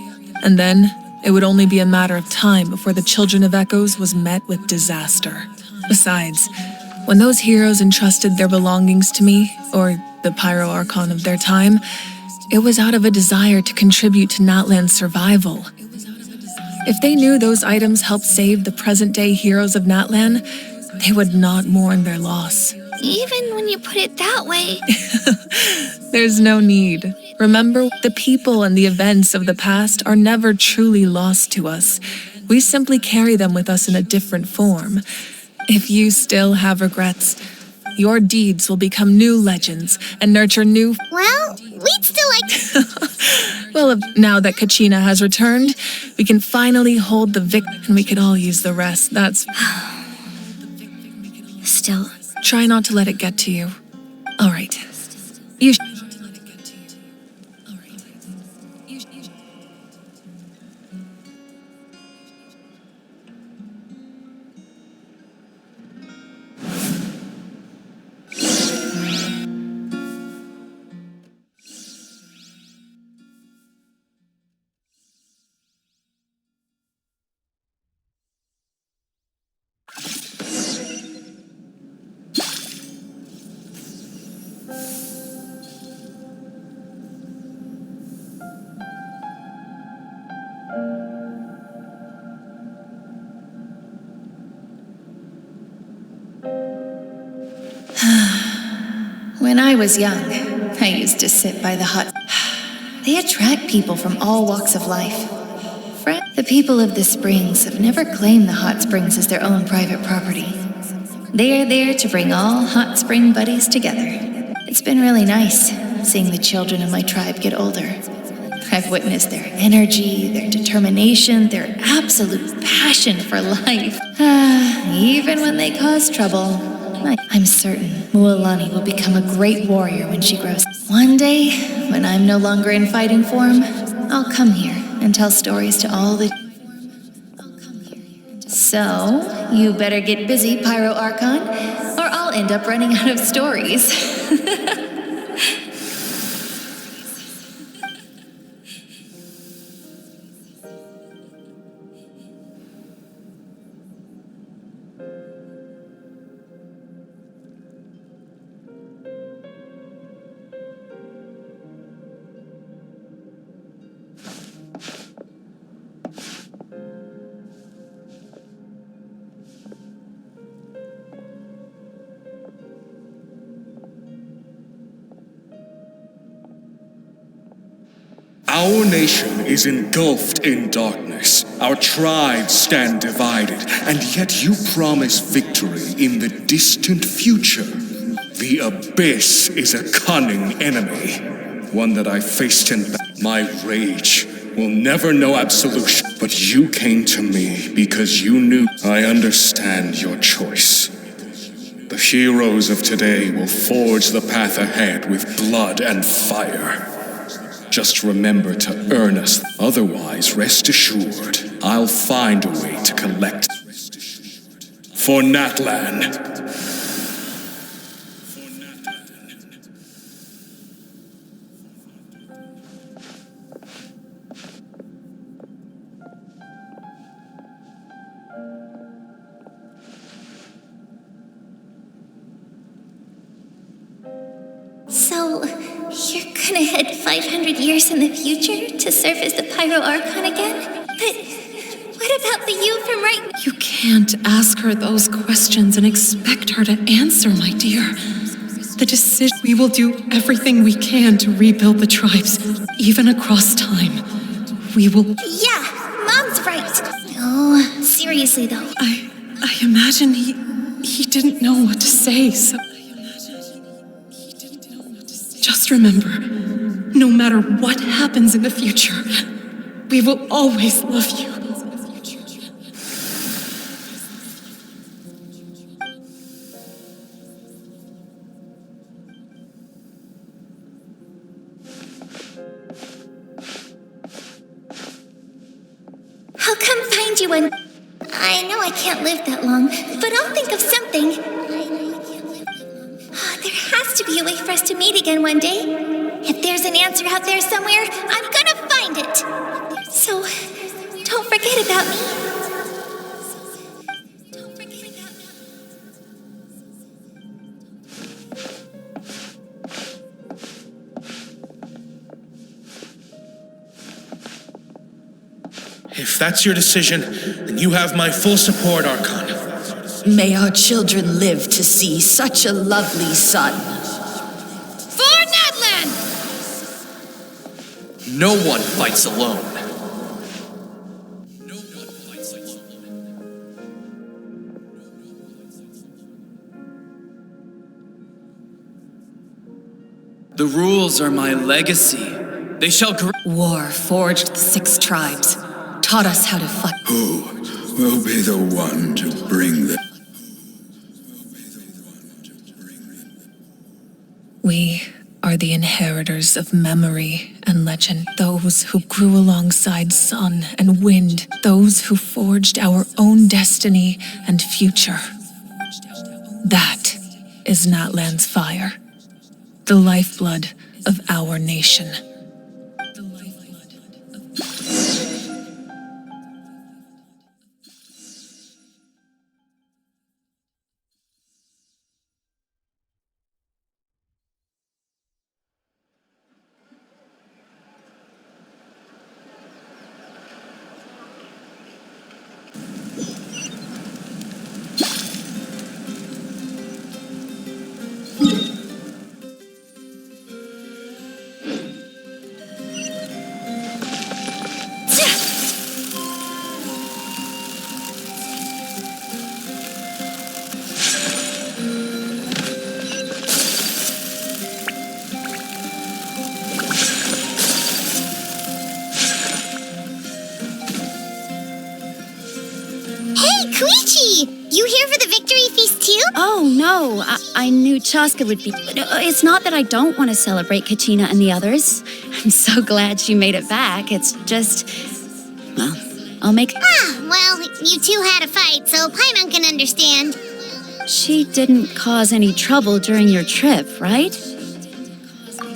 And then, it would only be a matter of time before the Children of Echoes was met with disaster. Besides, when those heroes entrusted their belongings to me, or the Pyro Archon of their time, it was out of a desire to contribute to Natlan's survival. If they knew those items helped save the present-day heroes of Natlan, they would not mourn their loss. Even when you put it that way. There's no need. Remember, the people and the events of the past are never truly lost to us. We simply carry them with us in a different form. If you still have regrets, your deeds will become new legends and nurture new... Well, we'd still like... Well, now that Kachina has returned, we can finally hold the victory and we could all use the rest. That's... Still, Try not to let it get to you. All right. You... When I was young, I used to sit by the hot... They attract people from all walks of life. The people of the springs have never claimed the hot springs as their own private property. They are there to bring all hot spring buddies together. It's been really nice seeing the children of my tribe get older. I've witnessed their energy, their determination, their absolute passion for life. Even when they cause trouble, I'm certain Mualani will become a great warrior when she grows. One day, when I'm no longer in fighting form, I'll come here and tell stories to all the... So, you better get busy, Pyro Archon, or I'll end up running out of stories. Our nation is engulfed in darkness. Our tribes stand divided, and yet you promise victory in the distant future. The Abyss is a cunning enemy, one that I faced in my rage will never know absolution. But you came to me because you knew I understand your choice. The heroes of today will forge the path ahead with blood and fire. Just remember to earn us. Otherwise, rest assured, I'll find a way to collect for Natlan. So, you're gonna head 500 years in the future to serve as the Pyro Archon again? But what about the you from right now? You can't ask her those questions and expect her to answer, my dear. The decision... We will do everything we can to rebuild the tribes, even across time. We will... Yeah, Mom's right. No, seriously though. I imagine he didn't know what to say, so... Just remember, no matter what happens in the future, we will always love you. I'll come find you when... I know I can't live that long, but I'll think of something. There has to be be a way for us to meet again one day. If there's an answer out there somewhere, I'm gonna find it. So, don't forget about me. If that's your decision, then you have my full support, Archon. May our children live to see such a lovely son. For Nadlan! No one fights alone. The rules are my legacy. They shall War forged the 6 tribes, taught us how to fight. Who will be the one to bring the... We are the inheritors of memory and legend, those who grew alongside sun and wind, those who forged our own destiny and future. That is Natlan's fire, the lifeblood of our nation. You here for the victory feast too? Oh, no. I knew Chaska would be. It's not that I don't want to celebrate Kachina and the others. I'm so glad she made it back. It's just... Well, I'll make... Well, you two had a fight, so Paimon can understand. She didn't cause any trouble during your trip, right?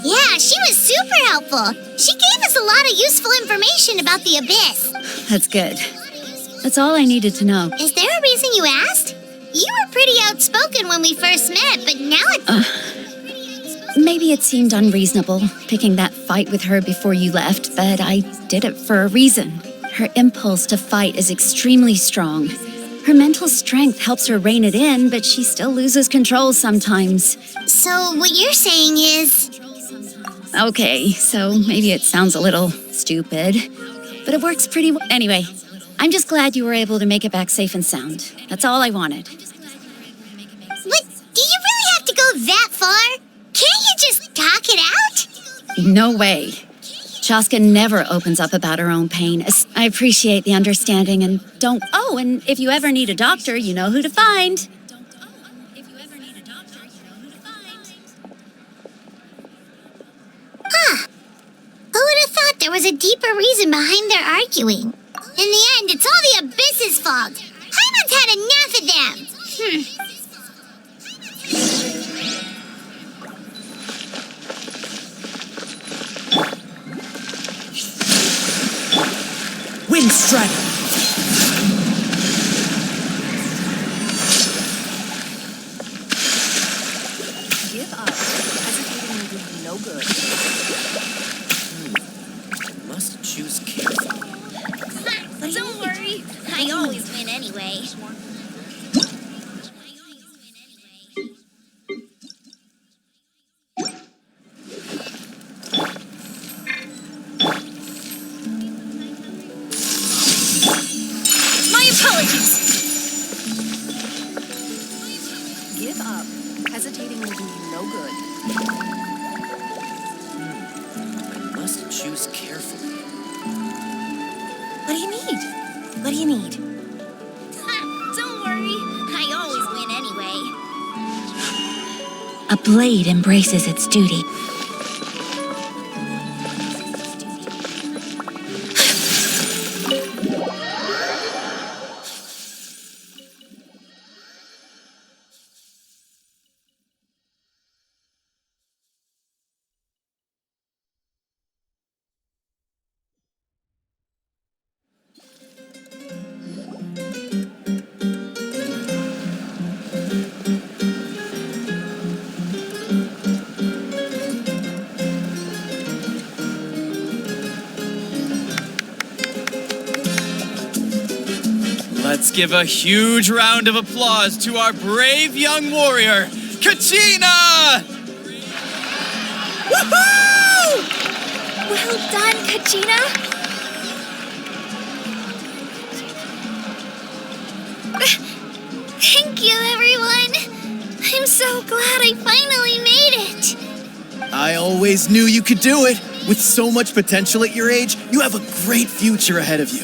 Yeah, she was super helpful. She gave us a lot of useful information about the Abyss. That's good. That's all I needed to know. Is there a reason you asked? You were pretty outspoken when we first met, but now it's... Maybe it seemed unreasonable, picking that fight with her before you left, but I did it for a reason. Her impulse to fight is extremely strong. Her mental strength helps her rein it in, but she still loses control sometimes. So what you're saying is... Okay, so maybe it sounds a little stupid, but it works pretty well. Anyway, I'm just glad you were able to make it back safe and sound. That's all I wanted. But do you really have to go that far? Can't you just talk it out? No way. Chaska never opens up about her own pain. I appreciate the understanding and don't... Oh, and if you ever need a doctor, you know who to find. Who would have thought there was a deeper reason behind their arguing? In the end, it's all the Abyss's fault. Paimon's had enough of them. Wind strategy. Give up. Hesitating will do you no good. I must choose carefully. Don't worry, I always win anyway. My apologies. Give up. Hesitating will do you no good. I must choose carefully. What do you need? What do you need? Don't worry, I always win anyway. A blade embraces its duty. Let's give a huge round of applause to our brave young warrior, Kachina! Woohoo! Well done, Kachina. Thank you, everyone. I'm so glad I finally made it. I always knew you could do it. With so much potential at your age, you have a great future ahead of you.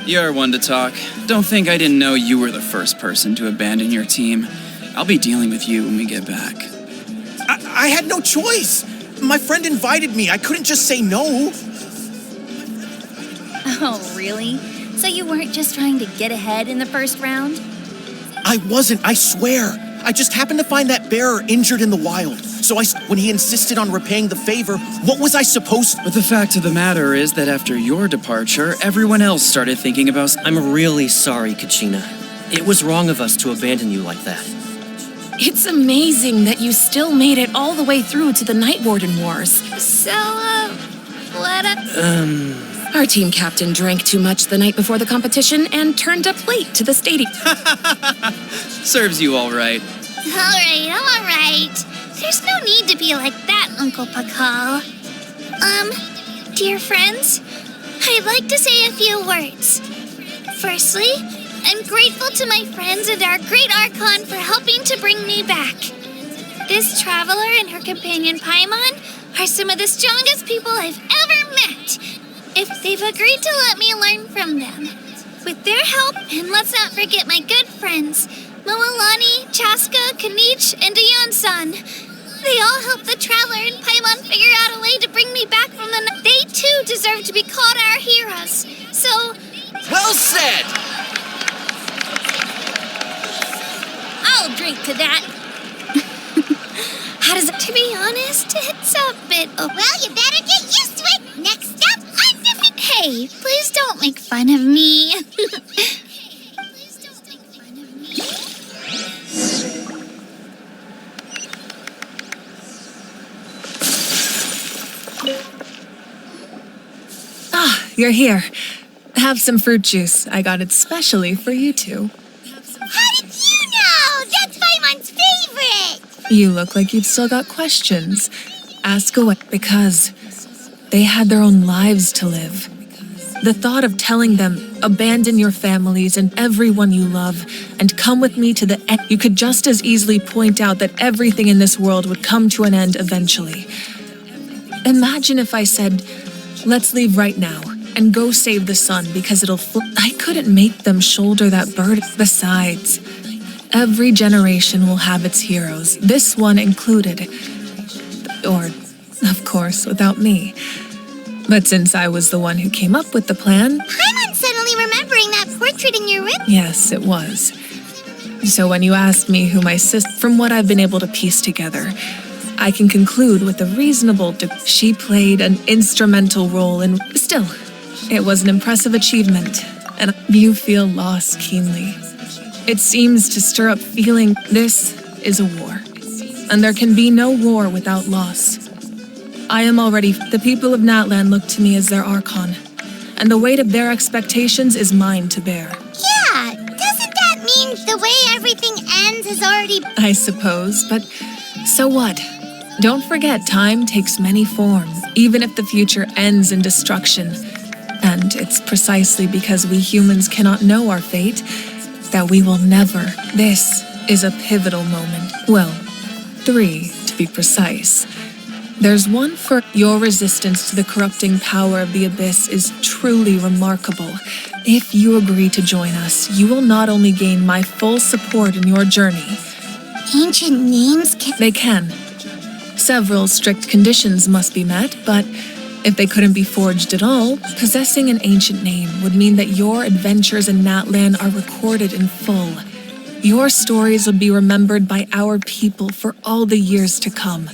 You're one to talk. Don't think I didn't know you were the first person to abandon your team. I'll be dealing with you when we get back. I had no choice. My friend invited me. I couldn't just say no. Oh, really? So you weren't just trying to get ahead in the first round? I wasn't, I swear. I just happened to find that bearer injured in the wild. So when he insisted on repaying the favor, what was I supposed to? But the fact of the matter is that after your departure, everyone else started thinking about... I'm really sorry, Kachina. It was wrong of us to abandon you like that. It's amazing that you still made it all the way through to the Night Warden Wars. So, what Our team captain drank too much the night before the competition and turned up late to the stadium. Serves you all right. All right. There's no need to be like that, Uncle Pakal. Dear friends, I'd like to say a few words. Firstly, I'm grateful to my friends and our great archon for helping to bring me back. This traveler and her companion Paimon are some of the strongest people I've ever met. If they've agreed to let me learn from them. With their help, and let's not forget my good friends, Moalani, Chaska, Kanich, and Dayon-san. They all helped the traveler and Paimon figure out a way to bring me back from the... They too deserve to be called our heroes. So... Well said! I'll drink to that. How does it... To be honest, it's a bit... Well, you better get used to it. Next up, undefeated. Hey, please don't make fun of me. You're here. Have some fruit juice. I got it specially for you two. How did you know? That's Paimon's favorite. You look like you've still got questions. Ask away, because they had their own lives to live. The thought of telling them, abandon your families and everyone you love, and come with me to the end, you could just as easily point out that everything in this world would come to an end eventually. Imagine if I said, let's leave right now and go save the sun because I couldn't make them shoulder that burden. Besides, every generation will have its heroes, this one included. Or, of course, without me. But since I was the one who came up with the plan... Paimon's suddenly remembering that portrait in your room. Yes, it was. So when you asked me who my sister... From what I've been able to piece together, I can conclude with a reasonable... She played an instrumental role in... Still, it was an impressive achievement, and you feel loss keenly. It seems to stir up feeling this is a war, and there can be no war without loss. I am already... The people of Natlan look to me as their archon, and the weight of their expectations is mine to bear. Yeah, doesn't that mean the way everything ends is already... I suppose, but so what? Don't forget, time takes many forms, even if the future ends in destruction. And it's precisely because we humans cannot know our fate that we will never. This is a pivotal moment. Well, 3, to be precise. There's one for your resistance to the corrupting power of the Abyss is truly remarkable. If you agree to join us, you will not only gain my full support in your journey. Ancient names can... They can. Several strict conditions must be met, but if they couldn't be forged at all, possessing an ancient name would mean that your adventures in Natlan are recorded in full. Your stories would be remembered by our people for all the years to come.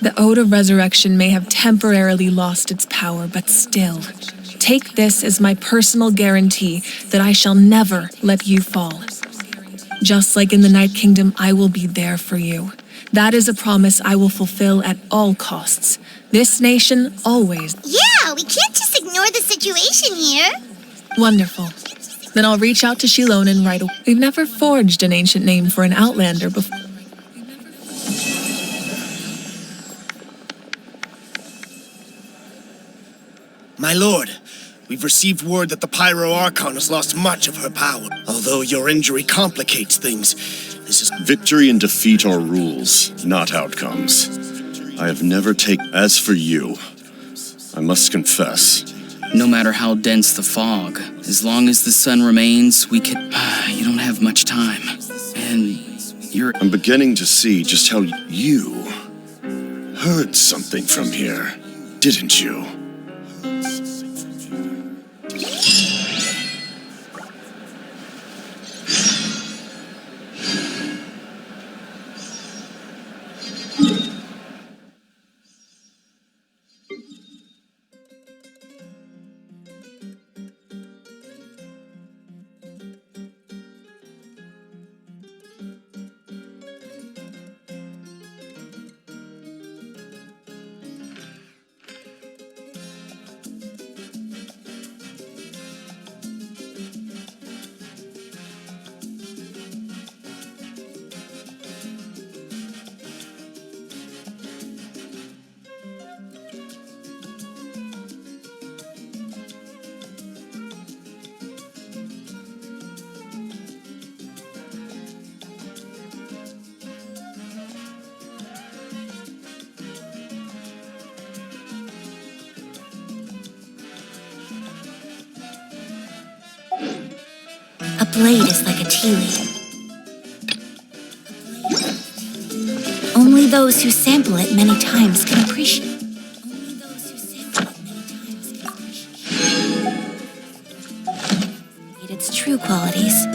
The Ode of Resurrection may have temporarily lost its power, but still, take this as my personal guarantee that I shall never let you fall. Just like in the Night Kingdom, I will be there for you. That is a promise I will fulfill at all costs. This nation, always. Yeah, we can't just ignore the situation here. Wonderful. Then I'll reach out to Shilonen right away. We've never forged an ancient name for an outlander before. My lord, we've received word that the Pyro Archon has lost much of her power. Although your injury complicates things, this is... Victory and defeat are rules, not outcomes. I have never taken... As for you, I must confess... No matter how dense the fog, as long as the sun remains, we can... you don't have much time. And you're... I'm beginning to see just how you heard something from here, didn't you? A blade is like a tea leaf. Only those who sample it many times can appreciate its true qualities.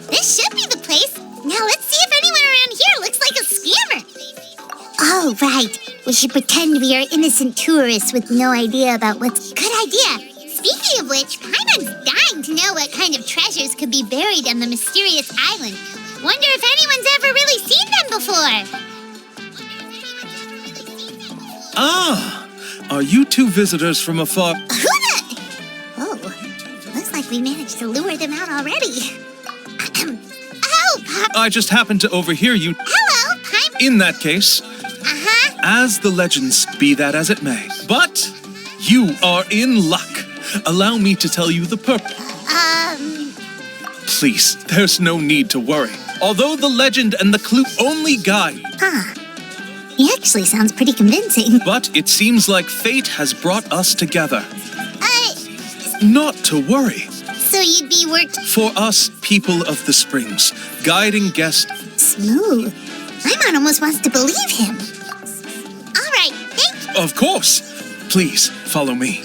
This should be the place. Now let's see if anyone around here looks like a scammer. Oh, right. We should pretend we are innocent tourists with no idea about what's... Good idea. Speaking of which, Paimon's dying to know what kind of treasures could be buried on the mysterious island. Wonder if anyone's ever really seen them before. Ah, are you two visitors from afar? Oh, looks like we managed to lure them out already. I just happened to overhear you. Hello, Paimon. In that case, as the legends be that as it may, but you are in luck. Allow me to tell you the purpose. Please, there's no need to worry. Although the legend and the clue only guide. He actually sounds pretty convincing. But it seems like fate has brought us together. Not to worry. So you'd be For us, people of the Springs, guiding guest. Smooth. Paimon almost wants to believe him. All right, thank you. Of course. Please, follow me.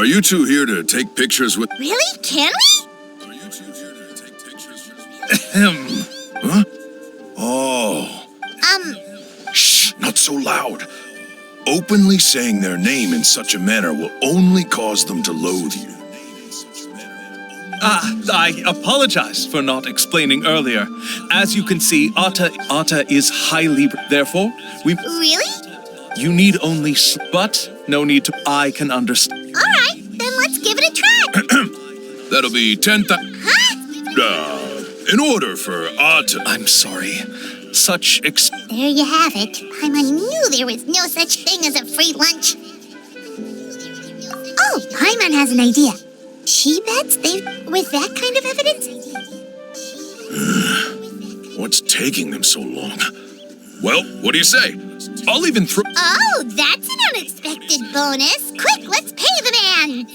Are you two here to take pictures with... Really? Can we? Ahem. Huh? Oh. Shh, not so loud. Openly saying their name in such a manner will only cause them to loathe you. I apologize for not explaining earlier. As you can see, Atta is highly... Therefore, Really? You need only... But no need to... I can understand. Alright, then let's give it a try. That'll be 10,000... Huh? In order for Atta... I'm sorry. Such There you have it. Paimon knew there was no such thing as a free lunch. Oh, Paimon has an idea. She bets with that kind of evidence? What's taking them so long? Well, what do you say? I'll even throw... Oh, that's an unexpected bonus. Quick, let's pay the man.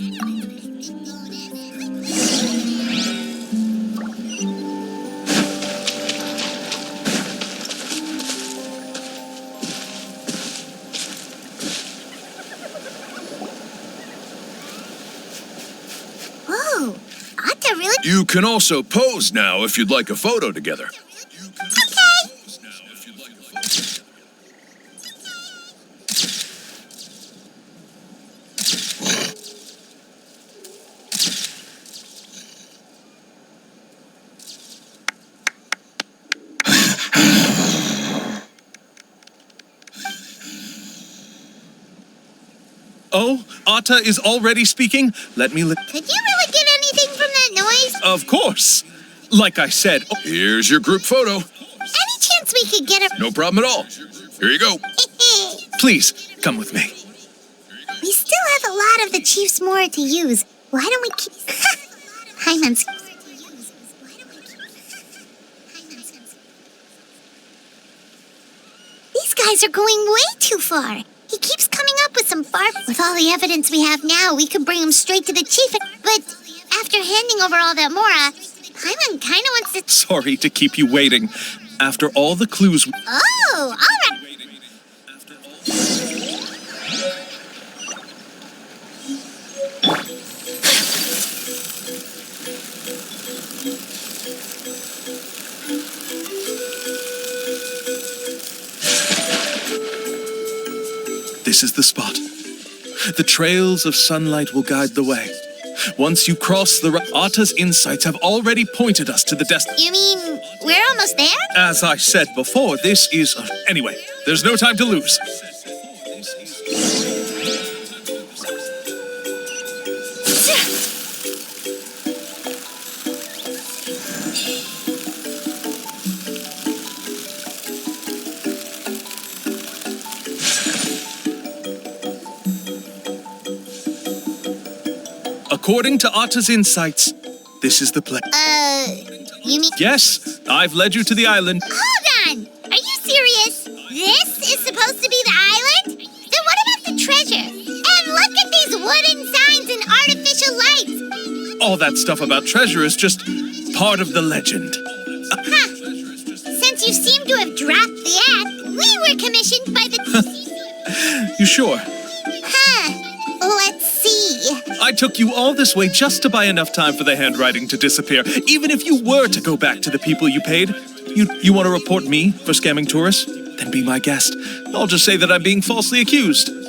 Whoa, Atta really... You can also pose now if you'd like a photo together. Oh, Atta is already speaking? Let me... Could you really get anything from that noise? Of course. Like I said... Here's your group photo. Any chance we could get a... No problem at all. Here you go. Please, come with me. We still have a lot of the Chief's Mora to use. Why don't we keep... Paimon's... These guys are going way too far. He keeps coming up with some far... With all the evidence we have now, we could bring him straight to the chief. But after handing over all that Mora, Paimon kind of wants to... Sorry to keep you waiting. After all the clues... Oh, all right. This is the spot. The trails of sunlight will guide the way. Once you cross the... Atta's insights have already pointed us to the destiny. You mean we're almost there? As I said before, this is... Anyway, there's no time to lose. According to Atta's insights, this is the place. You mean... Yes, I've led you to the island. Hold on! Are you serious? This is supposed to be the island? Then what about the treasure? And look at these wooden signs and artificial lights! All that stuff about treasure is just part of the legend. Huh. Since you seem to have dropped the act, we were commissioned by the... You sure? Huh. Let's see. I took you all this way just to buy enough time for the handwriting to disappear. Even if you were to go back to the people you paid, you want to report me for scamming tourists? Then be my guest. I'll just say that I'm being falsely accused. Now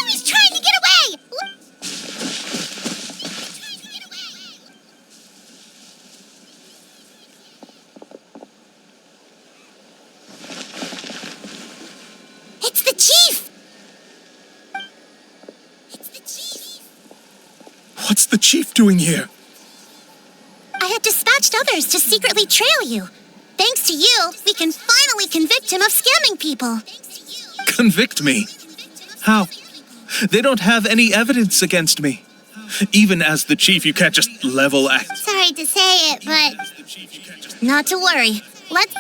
he's trying to get away! It's the chief! What's the chief doing here? I had dispatched others to secretly trail you. Thanks to you, we can finally convict him of scamming people. Convict me? How? They don't have any evidence against me. Even as the chief, you can't just level act. Sorry to say it, but... Not to worry. Let's...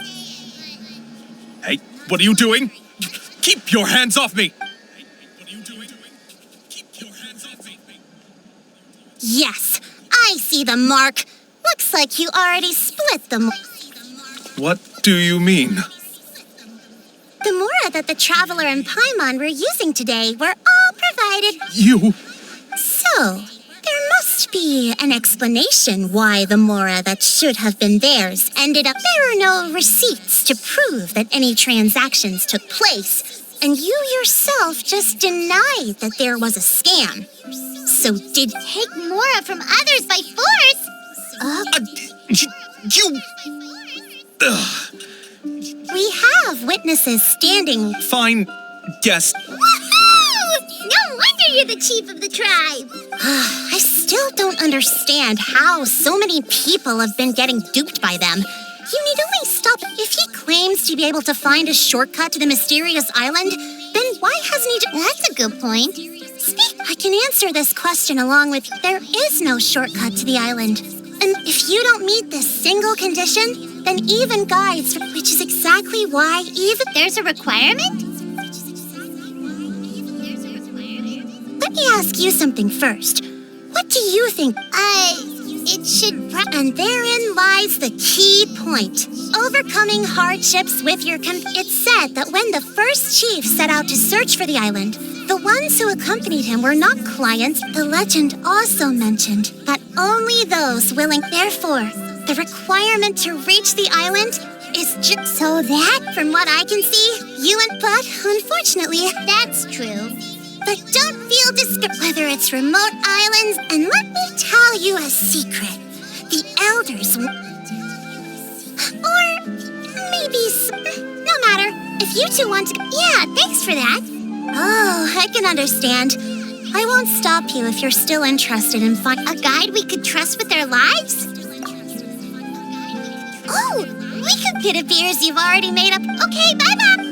Hey, what are you doing? Keep your hands off me! Yes, I see the mark. Looks like you already split the... What do you mean? The Mora that the Traveler and Paimon were using today were all provided decided? You... So, there must be an explanation why the Mora that should have been theirs ended up. There are no receipts to prove that any transactions took place, and you yourself just denied that there was a scam. So did Take Mora from others by force? You... We have witnesses standing. Fine. Guess. Woohoo! No wonder you're the chief of the tribe. I still don't understand how so many people have been getting duped by them. You need only stop. If he claims to be able to find a shortcut to the mysterious island, then why hasn't he? That's a good point. Speak. I can answer this question along with there is no shortcut to the island. And if you don't meet this single condition, then even guides, which is exactly why even there's a requirement? Let me ask you something first. What do you think? It should... And therein lies the key point. Overcoming hardships with your It's said that when the first chief set out to search for the island, the ones who accompanied him were not clients. The legend also mentioned that only those willing... Therefore, the requirement to reach the island is just... So that, from what I can see, you and... But, unfortunately... That's true. But don't feel discouraged whether it's remote islands, and let me tell you a secret. The elders... Or maybe... No matter. If you two want to... Yeah, thanks for that. Oh, I can understand. I won't stop you if you're still interested in A guide we could trust with our lives? Oh, we could... It appears you've already made up... Okay, bye-bye.